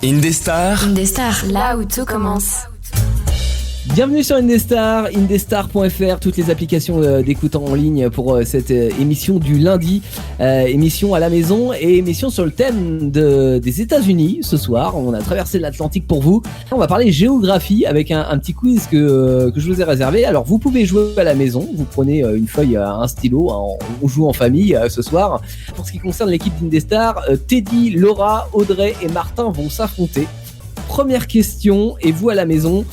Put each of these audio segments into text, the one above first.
Indestar, là où tout commence. Bienvenue sur Indestar, indestar.fr, toutes les applications d'écoute en ligne pour cette émission du lundi, émission à la maison et émission sur le thème des États-Unis. Ce soir, on a traversé l'Atlantique pour vous. On va parler géographie avec un petit quiz que je vous ai réservé. Alors vous pouvez jouer à la maison, vous prenez une feuille, un stylo, on joue en famille ce soir. Pour ce qui concerne l'équipe d'Indestar, Teddy, Laura, Audrey et Martin vont s'affronter. Première question, et vous à la maison,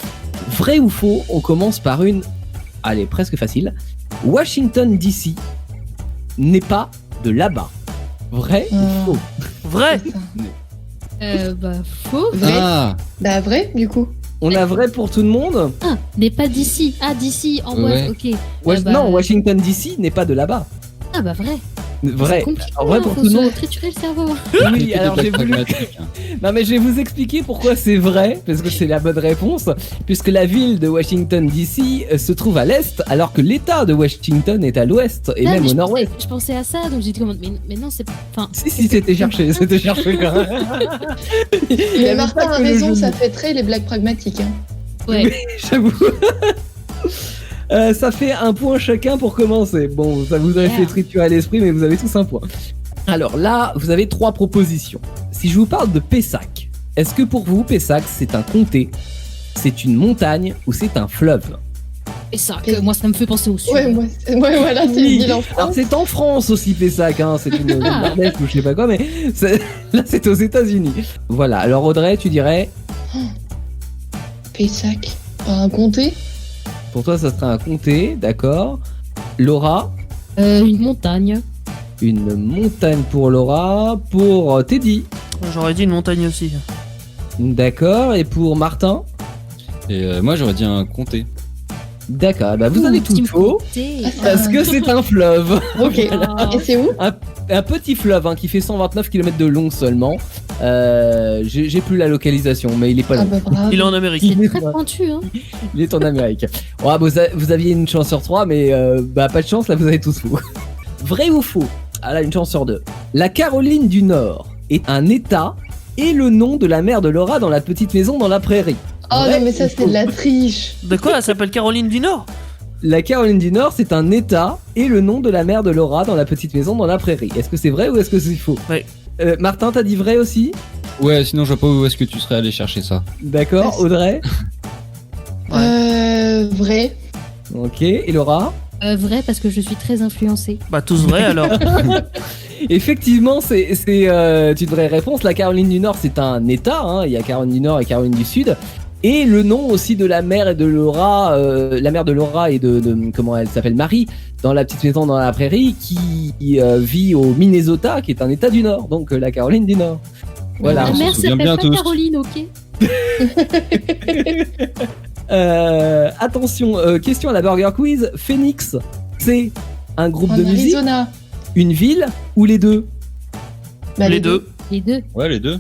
vrai ou faux? On commence par une, allez, presque facile. Washington DC n'est pas de là-bas. Vrai ou faux? Vrai. Faux. Vrai. Bah vrai, du coup. On a vrai pour tout le monde. Ah, n'est pas d'ici. Ah, d'ici, en bref, ok. Non, Washington DC n'est pas de là-bas. Ah bah vrai. Vrai. Alors, vrai pour tout le monde. Faut triturer le cerveau. Oui, alors j'ai voulu... Non mais je vais vous expliquer pourquoi c'est vrai, parce que c'est la bonne réponse, puisque la ville de Washington DC se trouve à l'est, alors que l'état de Washington est à l'ouest, et même au nord-ouest. Je pensais à ça, donc j'ai dit, mais non, c'est... Enfin... Si, c'était cherché quand même. Mais Martin a raison, ça fait très les blagues pragmatiques. Hein. Ouais. Mais, j'avoue. Ça fait un point chacun pour commencer. Bon, ça vous avait fait triturer à l'esprit, mais vous avez tous un point. Alors là, vous avez 3 propositions. Si je vous parle de Pessac, est-ce que pour vous, Pessac, c'est un comté, c'est une montagne ou c'est un fleuve? Pessac, moi ça me fait penser au sud. Ouais, voilà, c'est une ville en France. Alors c'est en France aussi, Pessac, hein, c'est une Ardèche ou je sais pas quoi, mais là c'est aux États-Unis. Voilà, alors Audrey, tu dirais? Pessac, un comté? Pour toi, ça serait un comté, d'accord. Laura? Une montagne. Une montagne pour Laura. Pour Teddy? J'aurais dit une montagne aussi. D'accord. Et pour Martin? Et moi, j'aurais dit un comté. D'accord. Bah vous avez tout faux. Parce que c'est un fleuve. Ok. Voilà. Et c'est où? Un petit fleuve hein, qui fait 129 km de long seulement. J'ai plus la localisation, mais il est pas là. Il est en Amérique. Il est très pointu, hein. Il est en Amérique. Ouais, vous aviez une chance sur 3, mais pas de chance, là vous avez tous faux. Vrai ou faux? Ah là, une chance sur 2. La Caroline du Nord est un état et le nom de la mère de Laura dans La Petite Maison dans la Prairie. Oh vrai non, mais ça c'est de la triche. De quoi? Elle s'appelle Caroline du Nord? La Caroline du Nord, c'est un état et le nom de la mère de Laura dans La Petite Maison dans la Prairie. Est-ce que c'est vrai ou est-ce que c'est faux? Ouais. Martin, t'as dit vrai aussi? Ouais, sinon je vois pas où est-ce que tu serais allé chercher ça. D'accord, Audrey? Vrai. Ok, et Laura? Vrai parce que je suis très influencée. Bah tous vrais alors. Effectivement, c'est une vraie réponse. La Caroline du Nord, c'est un état, hein. Il y a Caroline du Nord et Caroline du Sud. Et le nom aussi de la mère et de Laura, la mère de Laura et de comment elle s'appelle, Marie, dans La Petite Maison dans la Prairie, qui vit au Minnesota, qui est un état du Nord, donc la Caroline du Nord. Voilà. La mère s'appelle pas Caroline, ok. Attention, question à la Burger Quiz. Phoenix, c'est un groupe de musique, Arizona. une ville ou les deux? Bah, les deux. Les deux. Ouais, les deux.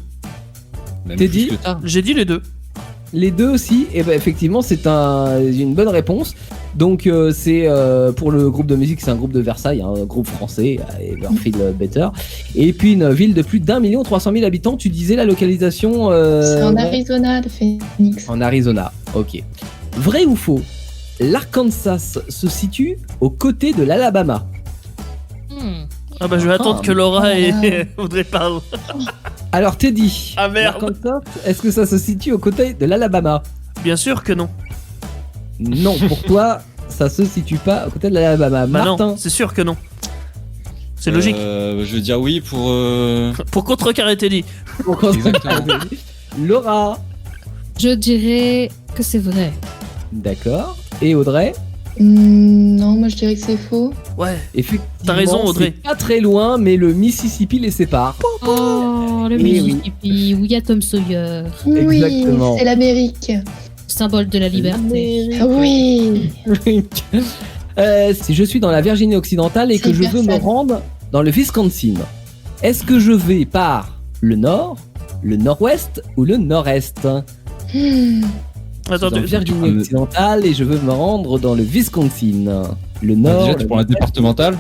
Même T'es plus dit que ça. J'ai dit les deux. Les deux aussi, et ben effectivement c'est une bonne réponse. Donc c'est pour le groupe de musique, c'est un groupe de Versailles, un groupe français, Everfeel Better. Et puis une ville de plus d'1 300 000 habitants. Tu disais la localisation c'est en Arizona, le Phoenix. En Arizona, ok. Vrai ou faux? L'Arkansas se situe aux côtés de l'Alabama. Ah bah je vais attendre que Laura et Audrey parlent. Alors Teddy, Ah merde. l'Arkansas, est-ce que ça se situe aux côtés de l'Alabama? Bien sûr que non. Non, pour toi, ça se situe pas aux côtés de l'Alabama. Bah Martin, non, c'est sûr que non. C'est logique. Je veux dire oui pour. Pour contrecarrer Teddy. Exactement. Laura, Je dirais que c'est vrai. d'accord. Et Audrey? Non, moi je dirais que c'est faux. Ouais. Effectivement, T'as raison, Audrey. c'est pas très loin, mais le Mississippi les sépare. Oh, le Oui, Mississippi, où il y a Tom Sawyer, Exactement. Oui, c'est l'Amérique. symbole de la liberté. Oui. Si je suis dans la Virginie occidentale et que je veux me rendre dans le Wisconsin, est-ce que je vais par le nord, le nord-ouest ou le nord-est? Attends, Dans la Virginie occidentale et je veux me rendre dans le Wisconsin. Le nord. Déjà, tu prends la départementale.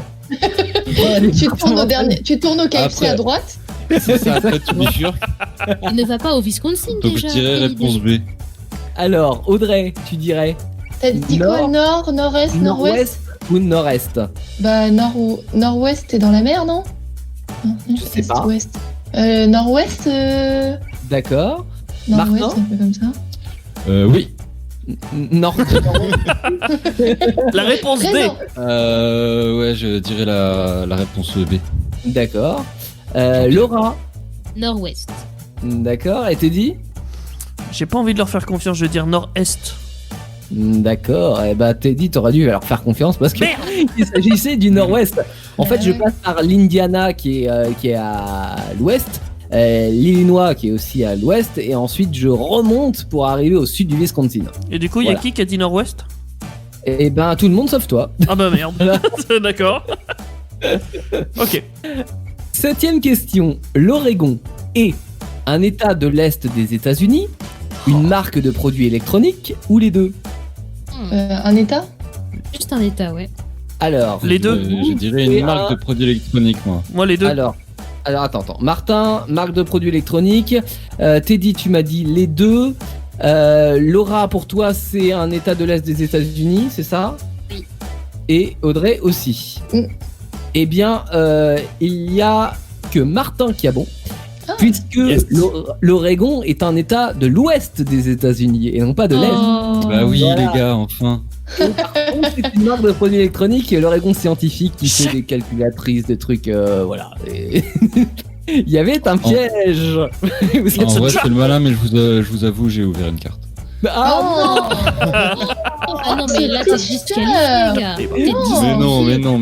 Tu tournes au KFC Après. à droite. C'est ça, après tu bifurques. Il ne va pas au Wisconsin Donc déjà. je dirais quelle réponse idée. B. Alors, Audrey, tu dirais T'as dit Nord, quoi? Nord, nord-est, nord-ouest? nord-ouest ou nord-est? Bah, nord-ouest, t'es dans la mer, non? Je sais pas. Ouest. Nord-ouest, D'accord. nord-ouest, Martin un peu comme ça. Oui. Nord. La réponse D. Raison. Ouais, je dirais la réponse B. D'accord. Laura. Nord-ouest. D'accord. Et Teddy? J'ai pas envie de leur faire confiance, je vais dire nord-est. D'accord. Eh bah, Teddy, t'aurais dû leur faire confiance parce que Merde. il s'agissait du nord-ouest. En fait, je Ouais. passe par l'Indiana qui est à l'ouest, l'Illinois qui est aussi à l'ouest, et ensuite je remonte pour arriver au sud du Wisconsin. Et du coup, il y a Voilà. qui a dit nord-ouest? Et ben, tout le monde sauf toi. Ah bah merde. D'accord. Ok. 7ème question. L'Oregon est un état de l'Est des États-Unis, une marque de produits électroniques ou les deux? Un état? Juste un état, ouais. Alors, Les deux. Je dirais Et une marque un- de produits électroniques, moi. Moi, les deux. alors, attends. Martin, marque de produits électroniques. Teddy, tu m'as dit les deux. Laura, pour toi, c'est un état de l'Est des États-Unis, c'est ça? Oui. Et Audrey aussi. Mm. Eh bien, il y a que Martin qui a bon. Ah. Puisque Yes. l'Oregon est un état de l'ouest des États-Unis et non pas de l'est. Oh. Bah oui, Voilà. les gars, enfin. C'est une marque de produits électroniques, l'Oregon scientifique qui fait des calculatrices, des trucs, voilà. Et il y avait un piège. Vous En êtes- vrai, c'est le malin, mais je vous avoue, j'ai ouvert une carte. Ah, Ah non, mais là, t'es disqualifié, gars. T'es Non. Mais non.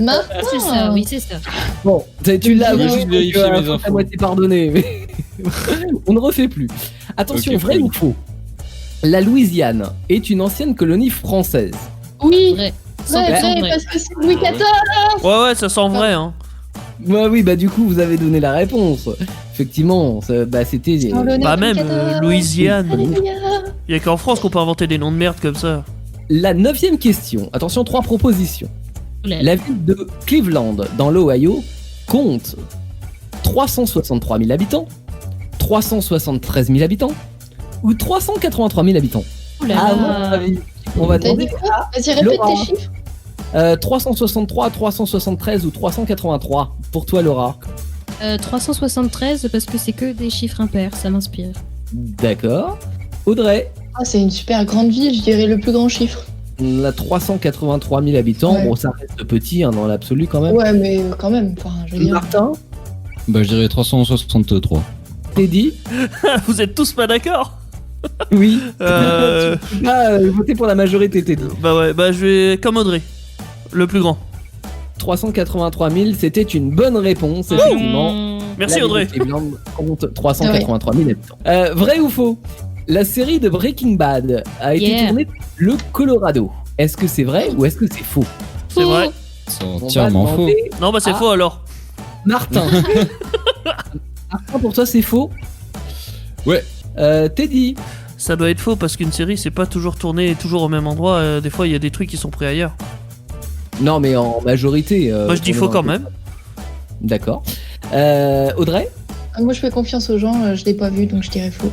Martin. C'est ça, oui, c'est ça. bon, tu l'as Je veux avoué, juste donc, vérifier mes faut infos. à moitié pardonné, mais on ne refait plus. Attention, Ok, vrai très ou faux? La Louisiane est une ancienne colonie française. Oui, Vrai. vrai, 100% vrai, vrai. parce que c'est Louis XIV. Ouais, ça sent vrai, hein. Oui, bah du coup, vous avez donné la réponse. Effectivement, c'était... En l'honneur Bah de même Louis XIV. Louisiane. Alléluia. Il y a qu'en France qu'on peut inventer des noms de merde comme ça. La 9ème question. Attention, 3 propositions. Oula. La ville de Cleveland, dans l'Ohio, compte 363 000 habitants, 373 000 habitants ou 383 000 habitants. Oula. À votre avis, on va T'as demander dit quoi? Vas-y, répète Laura. tes chiffres. 363, 373 ou 383 pour toi, Laura. 373 parce que c'est que des chiffres impairs, ça m'inspire. D'accord. Audrey, Ah, c'est une super grande ville, je dirais le plus grand chiffre. on a 383 000 habitants. Ouais. Bon, ça reste petit dans l'absolu quand même. Ouais, mais quand même, enfin, je veux dire. Martin, Bah, je dirais 363. Teddy, Vous êtes tous pas d'accord? oui. Euh, Tu peux pas voter pour la majorité, Teddy. Bah ouais, bah je vais comme Audrey. Le plus grand. 383 000, c'était une bonne réponse, effectivement. Merci La Audrey. ville de Cleveland compte 383 000 habitants. Vrai ou faux? La série de Breaking Bad a été Yeah. tournée dans le Colorado. Est-ce que c'est vrai ou est-ce que c'est faux? C'est vrai. C'est On va entièrement faux. demander Non, bah c'est Ah. faux alors. Martin. Martin, pour toi, c'est faux? Ouais. Teddy. Ça doit être faux parce qu'une série c'est pas toujours tourné toujours au même endroit. Des fois il y a des trucs qui sont pris ailleurs. Non, mais en majorité. Moi je dis tourné faux dans quand le- même. D'accord. Audrey. Ah, moi, je fais confiance aux gens, je l'ai pas vu, donc je dirais faux.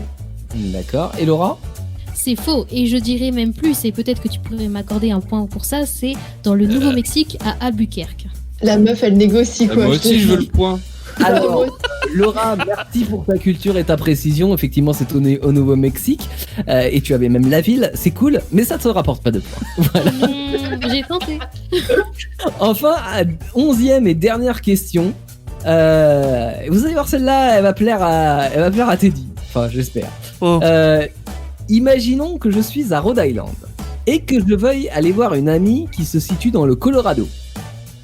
D'accord. Et Laura? C'est faux, et je dirais même plus, et peut-être que tu pourrais m'accorder un point pour ça, c'est dans le Nouveau-Mexique à Albuquerque. La meuf, elle négocie, quoi. Moi te aussi, je veux le dis. point. Alors, Laura, merci pour ta culture et ta précision. Effectivement, c'est au Nouveau-Mexique. Et tu avais même la ville. C'est cool, mais ça ne te rapporte pas de points. J'ai tenté. Enfin, 11e et dernière question. Vous allez voir, celle-là, elle va plaire à Teddy. Enfin, j'espère. Oh. Imaginons que je suis à Rhode Island et que je veuille aller voir une amie qui se situe dans le Colorado.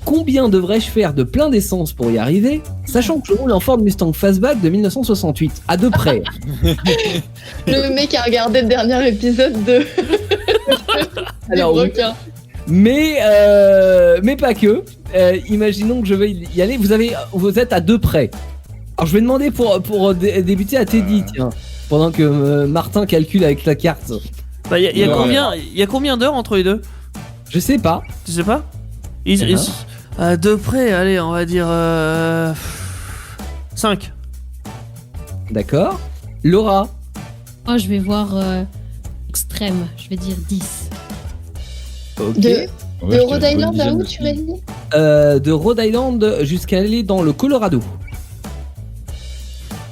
Combien devrais-je faire de plein d'essence pour y arriver, sachant que je roule en Ford Mustang Fastback de 1968, à deux près? Le mec a regardé le dernier épisode de. Alors, du oui. requin. Mais pas que. Imaginons que je veuille y aller. Vous êtes à deux près. Alors je vais demander pour débuter à Teddy, tiens, pendant que Martin calcule avec la carte. Bah y a Ouais. combien d'heures entre les deux? Je sais pas. Tu sais pas? Uh-huh. À deux près, allez, on va dire 5. D'accord. Laura. Oh, je vais voir extrême. Je vais dire 10. Ok. De Ouais, je dirais Rhode bonne Island à dizaine où aussi. tu m'as dit? De Rhode Island jusqu'à aller dans le Colorado.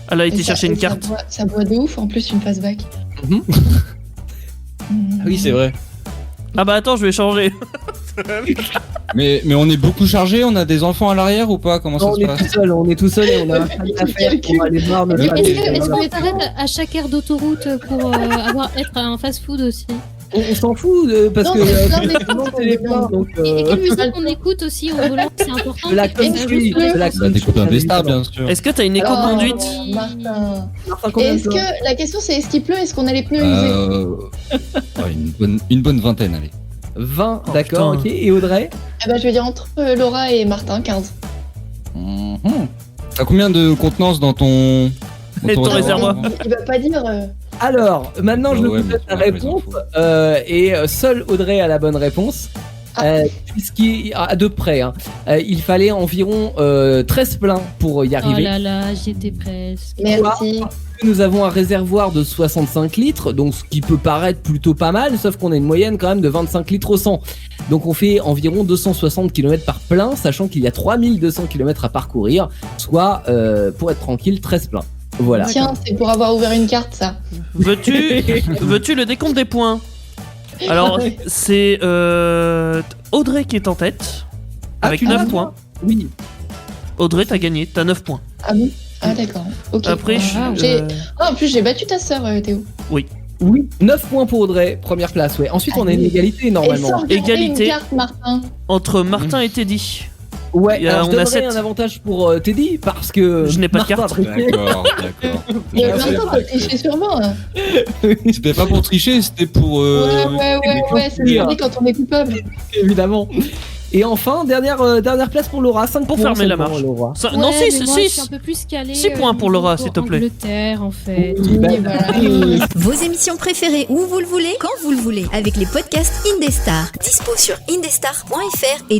Elle a été Et chercher une ça carte. Ça boit de ouf, en plus une fastback. Mhm. Ah oui, c'est vrai. Ah bah attends, je vais changer. Mais on est beaucoup chargé, on a des enfants à l'arrière ou pas? Comment ça Non, se passe? on est tout seul et on a un tas d'affaires pour aller voir notre Est-ce ami. qu'on s'arrête à chaque aire d'autoroute pour être un fast-food aussi? On s'en fout parce Non, que mais plein des tout le monde téléphone, donc Et quelle musique on écoute aussi au volant? C'est important. de la parce que country, ça joue sur de la les- Bah, d'écouter un Indestar, bien sûr. Est-ce que t'as une Alors, éco-conduite? Martin. Martin, combien Est-ce de temps que la question c'est est-ce qu'il pleut? Est-ce qu'on a les pneus usés? Ouais, une bonne vingtaine, allez. 20, Oh, d'accord, putain. ok. Et Audrey? Ah bah je vais dire entre Laura et Martin, 15. Mhm. T'as combien de contenance dans ton Et ton réservoir. Il va pas dire. Alors, maintenant je Ouais, vous mais donne tu la vois, les réponse infos. et seule Audrey a la bonne réponse. Ah. À deux près, hein. Il fallait environ 13 pleins pour y Oh arriver. là là, j'étais presque. Merci. Nous avons un réservoir de 65 litres, donc ce qui peut paraître plutôt pas mal, sauf qu'on a une moyenne quand même de 25 litres au 100. Donc on fait environ 260 km par plein, sachant qu'il y a 3200 km à parcourir, soit, pour être tranquille, 13 pleins. Voilà. Tiens, c'est pour avoir ouvert une carte ça. Veux-tu le décompte des points? Alors, c'est Audrey qui est en tête, avec tu 9 l'as, points. Oui. Audrey, t'as gagné, t'as 9 points. Ah bon? Ah d'accord. Ok. Après, J'ai- Ah, en plus j'ai battu ta sœur Théo. Oui, 9 points pour Audrey, première place, ouais. Ensuite, on a une Allez. égalité Et normalement. sans regarder Égalité. une carte Euh, Martin. entre Martin et Teddy. Ouais, Il y a- alors on je a donnerais 7. un avantage pour Teddy parce que Je n'ai pas de Martin carte. a triché. D'accord, d'accord. Mais Ouais, Martin t'as triché sur moi. Hein. C'était pas pour tricher, c'était pour. Ouais, c'est dire. dit quand on est coupable. Évidemment. Et enfin, dernière place pour Laura, 5 Pour points fermer la seulement, marche. Laura. Non, Ouais, 6, mais moi, je suis 6. un peu plus calée. 6 points pour Laura, niveau s'il te plaît. Angleterre, en fait. Oui, bah, voilà. Vos émissions préférées où vous le voulez, quand vous le voulez, avec les podcasts Indestar. Dispo sur indestar.fr et